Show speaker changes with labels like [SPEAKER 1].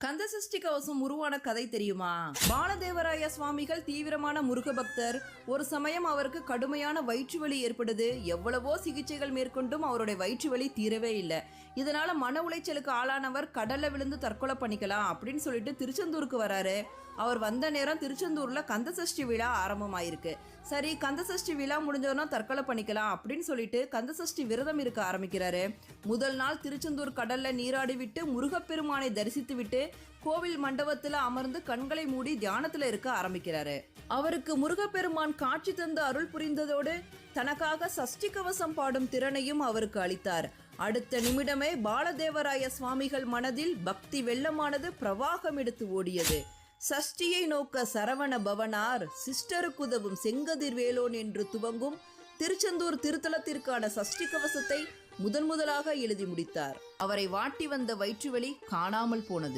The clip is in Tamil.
[SPEAKER 1] கந்தசஷ்டி கவசம் உருவான கதை தெரியுமா? பாலதேவராய சுவாமிகள் தீவிரமான முருக பக்தர். ஒரு சமயம் அவருக்கு கடுமையான வயிற்று வலி ஏற்படுது. எவ்வளவோ சிகிச்சைகள் மேற்கொண்டும் அவருடைய வயிற்று வலி தீரவே இல்லை. இதனால மன உளைச்சலுக்கு ஆளானவர் கடல்ல விழுந்து தற்கொலை பண்ணிக்கலாம் அப்படின்னு சொல்லிட்டு திருச்செந்தூருக்கு வராரு. அவர் வந்த நேரம் திருச்செந்தூர்ல கந்தசஷ்டி விழா ஆரம்பமாயிருக்கு. சரி, கந்தசஷ்டி விழா முடிஞ்சோன்னா தற்கொலை பண்ணிக்கலாம் அப்படின்னு சொல்லிட்டு கந்தசஷ்டி விரதம் இருக்க ஆரம்பிக்கிறாரு. முதல் நாள் திருச்செந்தூர் கடல்ல நீராடி விட்டு முருகப்பெருமானை தரிசித்து விட்டு கோவில் மண்டபத்துல அமர்ந்து கண்களை மூடி தியானத்துல இருக்க ஆரம்பிக்கிறாரு. அவருக்கு முருகப்பெருமான் காட்சி தந்து அருள் புரிந்ததோடு தனக்காக சஷ்டி கவசம் பாடும் திறனையும் அவருக்கு அளித்தார். அடுத்த நிமிடமே பாலதேவராய சுவாமிகள் மனதில் பக்தி வெள்ளமானது பிரவாகம் எடுத்து ஓடியது. சஷ்டியை நோக்க சரவண பவனார் சிஸ்டருக்குதவும் செங்கதிர் வேலோன் என்று துவங்கும் திருச்செந்தூர் திருத்தலத்திற்கான சஷ்டி கவசத்தை முதன்முதலாக எழுதி முடித்தார். அவரை வாட்டி வந்த வயிற்றுவலி காணாமல் போனது.